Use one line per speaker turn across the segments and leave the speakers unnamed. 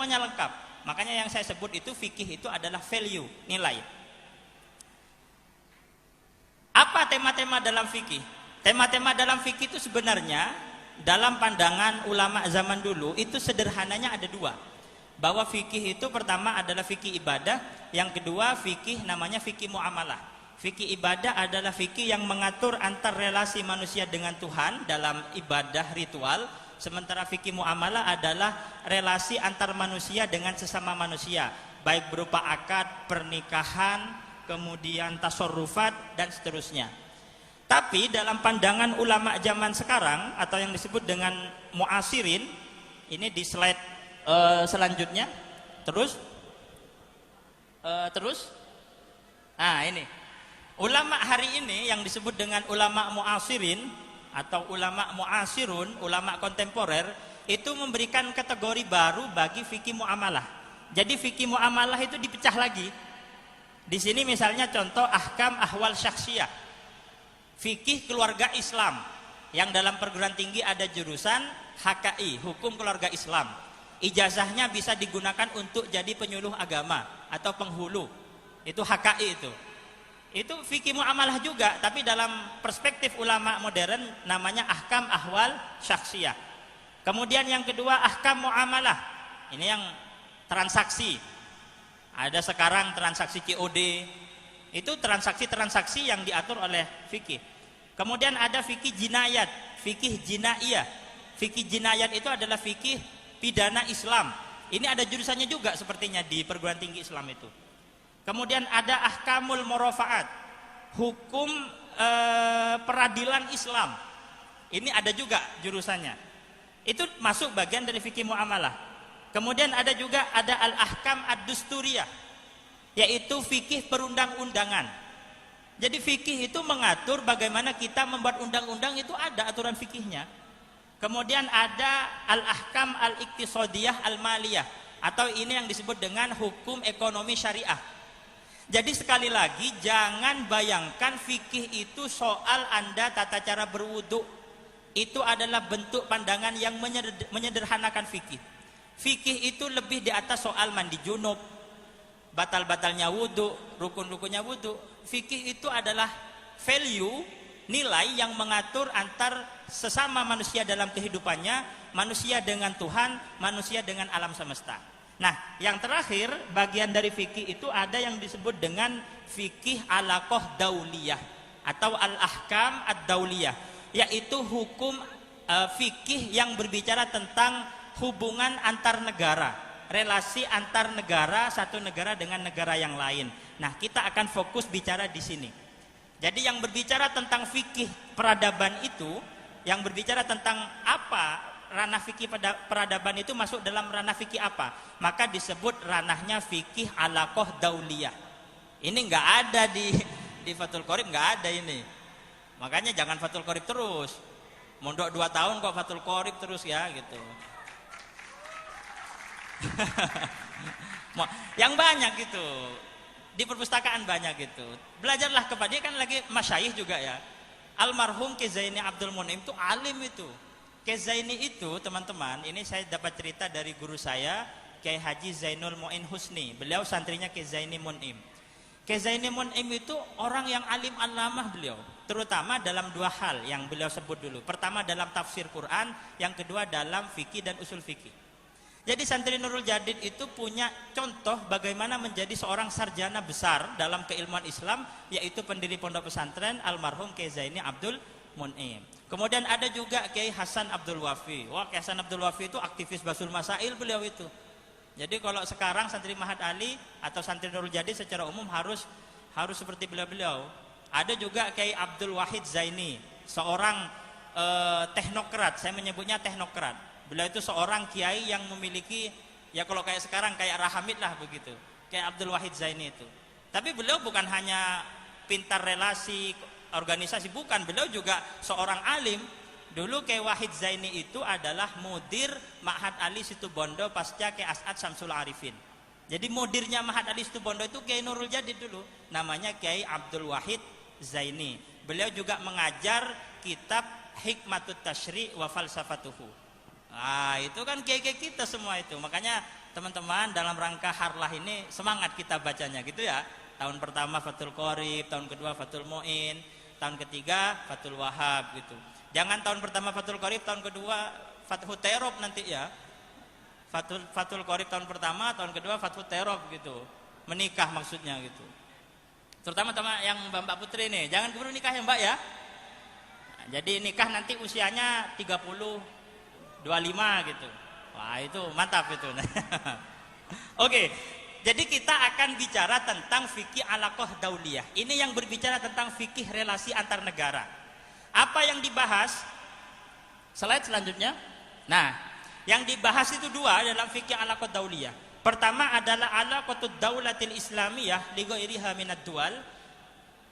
semuanya lengkap. Makanya yang saya sebut itu fikih itu adalah value, nilai. Apa tema-tema dalam fikih? Tema-tema dalam fikih itu sebenarnya dalam pandangan ulama zaman dulu itu sederhananya ada dua. Bahwa fikih itu pertama adalah fikih ibadah, yang kedua fikih namanya fikih muamalah. Fikih ibadah adalah fikih yang mengatur antar relasi manusia dengan Tuhan dalam ibadah ritual. Sementara fikih muamalah adalah relasi antar manusia dengan sesama manusia, baik berupa akad, pernikahan, kemudian tasarrufat dan seterusnya. Tapi dalam pandangan ulama zaman sekarang atau yang disebut dengan muasirin, ini di slide selanjutnya, terus, nah ini ulama hari ini yang disebut dengan ulama muasirin atau ulama muasirun, ulama kontemporer, itu memberikan kategori baru bagi fikih muamalah. Jadi fikih muamalah itu dipecah lagi. Di sini misalnya contoh ahkam ahwal syakhsiyah, fikih keluarga Islam, yang dalam perguruan tinggi ada jurusan HKI, hukum keluarga Islam. Ijazahnya bisa digunakan untuk jadi penyuluh agama atau penghulu. Itu HKI itu. Itu fikih muamalah juga, tapi dalam perspektif ulama modern namanya ahkam ahwal syakhsiyah. Kemudian yang kedua ahkam muamalah. Ini yang transaksi. Ada sekarang transaksi COD. Itu transaksi-transaksi yang diatur oleh fikih. Kemudian ada fikih jinayat, fikih jinaiyah. Fikih jinayat itu adalah fikih pidana Islam. Ini ada jurusannya juga sepertinya di perguruan tinggi Islam itu. Kemudian ada ahkamul murafaat, hukum peradilan Islam. Ini ada juga jurusannya. Itu masuk bagian dari fikih muamalah. Kemudian ada juga ada al-ahkam ad-dusturiyah, yaitu fikih perundang-undangan. Jadi fikih itu mengatur bagaimana kita membuat undang-undang, itu ada aturan fikihnya. Kemudian ada al-ahkam al-iqtisadiyah al-maliyah, atau ini yang disebut dengan hukum ekonomi syariah. Jadi sekali lagi jangan bayangkan fikih itu soal Anda tata cara berwudu. Itu adalah bentuk pandangan yang menyederhanakan fikih. Fikih itu lebih di atas soal mandi junub, batal-batalnya wudu, rukun-rukunnya wudu. Fikih itu adalah value, nilai yang mengatur antar sesama manusia dalam kehidupannya, manusia dengan Tuhan, manusia dengan alam semesta. Nah, yang terakhir bagian dari fikih itu ada yang disebut dengan fikih alaqah dauliyah atau al-ahkam ad-dauliyah, yaitu hukum fikih yang berbicara tentang hubungan antar negara, relasi antar negara, satu negara dengan negara yang lain. Nah, kita akan fokus bicara di sini. Jadi yang berbicara tentang fikih peradaban itu, yang berbicara tentang apa ranah fikih peradaban itu masuk dalam ranah fikih apa? Maka disebut ranahnya fikih alaqah dauliyah. Ini nggak ada di Fathul Qorib, nggak ada ini. Makanya jangan Fathul Qorib terus. Mondok 2 tahun kok Fathul Qorib terus ya gitu. Yang banyak gitu. Di perpustakaan banyak gitu. Belajarlah kepada dia, kan lagi masyayikh juga ya. Almarhum Ki Zaini Abdul Mun'im itu alim itu. Ki Zaini itu teman-teman, ini saya dapat cerita dari guru saya, Kiai Haji Zainul Mu'in Husni. Beliau santrinya Ki Zaini Mun'im. Ki Zaini Mun'im itu orang yang alim alamah beliau, terutama dalam 2 hal yang beliau sebut dulu. Pertama dalam tafsir Quran, yang kedua dalam fikih dan usul fikih. Jadi santri Nurul Jadid itu punya contoh bagaimana menjadi seorang sarjana besar dalam keilmuan Islam, yaitu pendiri pondok pesantren almarhum Kiai Zaini Abdul Mun'im. Kemudian ada juga Kiai Hasan Abdul Wafi. Wah, Kiai Hasan Abdul Wafi itu aktivis Basul Masail beliau itu. Jadi kalau sekarang santri Mahat Ali atau santri Nurul Jadid secara umum harus seperti beliau-beliau. Ada juga Kiai Abdul Wahid Zaini, seorang teknokrat, saya menyebutnya teknokrat. Beliau itu seorang kiai yang memiliki, ya kalau kayak sekarang kayak Rahamid lah begitu, kayak Abdul Wahid Zaini itu. Tapi beliau bukan hanya pintar relasi organisasi, bukan, beliau juga seorang alim. Dulu Kiai Wahid Zaini itu adalah mudir Ma'had Ali Situbondo pasca Kiai As'ad Syamsul Arifin. Jadi mudirnya Ma'had Ali Situbondo itu Kiai Nurul Jadid dulu, namanya Kiai Abdul Wahid Zaini. Beliau juga mengajar kitab Hikmatut Tasyri' wa Falsafatuhu. Nah, itu kan kiai-kiai kita semua itu. Makanya teman-teman dalam rangka harlah ini semangat kita bacanya gitu ya. Tahun pertama Fathul Qorib, tahun kedua Fathul Mu'in, tahun ketiga Fathul Wahab gitu. Jangan tahun pertama Fathul Qorib, tahun kedua Fathul Terob nanti ya. Fathul Qorib tahun pertama, tahun kedua Fathul Terob gitu. Menikah maksudnya gitu. Terutama teman yang Mbak Putri nih, jangan keburu nikah ya Mbak ya. Nah, jadi nikah nanti usianya 30, 25 gitu. Wah itu mantap itu. Oke, jadi kita akan bicara tentang fikih alaqah dauliyah. Ini yang berbicara tentang fikih relasi antar negara. Apa yang dibahas? Slide selanjutnya. Nah, yang dibahas itu dua dalam fikih alaqah dauliyah. Pertama adalah alaqatud daulatil islamiyah li ghairiha minad dual.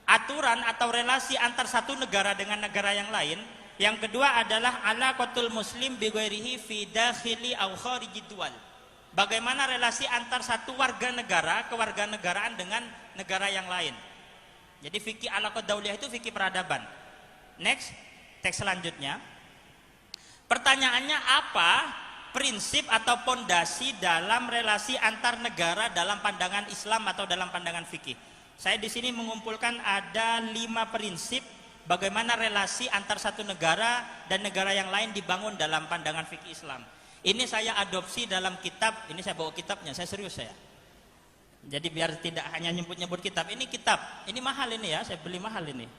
Aturan atau relasi antar satu negara dengan negara yang lain. Yang kedua adalah alaqatul muslim bi ghairihi fi dakhili aw kharijid dual. Bagaimana relasi antar satu warga negara kewarganegaraan dengan negara yang lain. Jadi fikih alaqah dauliyah itu fikih peradaban. Next, teks selanjutnya. Pertanyaannya apa prinsip atau pondasi dalam relasi antar negara dalam pandangan Islam atau dalam pandangan fikih? Saya di sini mengumpulkan ada 5 prinsip bagaimana relasi antar satu negara dan negara yang lain dibangun dalam pandangan fikih Islam. Ini saya adopsi dalam kitab, ini saya bawa kitabnya, saya serius saya. Jadi biar tidak hanya nyebut-nyebut kitab, ini kitab, ini mahal ini ya, saya beli mahal ini.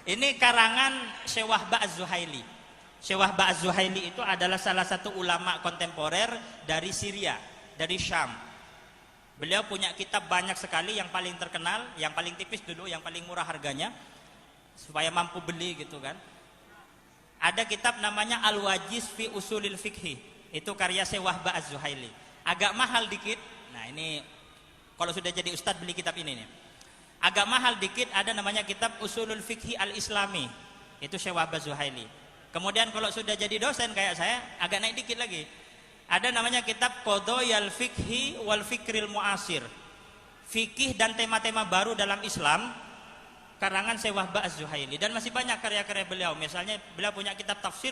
Ini karangan Syekh Wahbah Az-Zuhaili. Syekh Wahbah Az-Zuhaili itu adalah salah satu ulama kontemporer dari Syria, dari Syam. Beliau punya kitab banyak sekali, yang paling terkenal, yang paling tipis dulu, yang paling murah harganya, supaya mampu beli gitu kan. Ada kitab namanya Al-Wajiz fi Usulil Fiqhi. Itu karya Syekh Wahbah Az-Zuhaili. Agak mahal dikit. Nah, ini kalau sudah jadi ustadz beli kitab ini nih. Agak mahal dikit, ada namanya kitab Usulul Fiqhi Al-Islami. Itu Syekh Wahbah Az-Zuhaili. Kemudian kalau sudah jadi dosen kayak saya, agak naik dikit lagi. Ada namanya kitab Qadayal Fiqhi wal Fikril Mu'asir. Fikih dan tema-tema baru dalam Islam. Karangan Syekh Wahbah Az-Zuhaili, dan masih banyak karya-karya beliau. Misalnya beliau punya kitab tafsir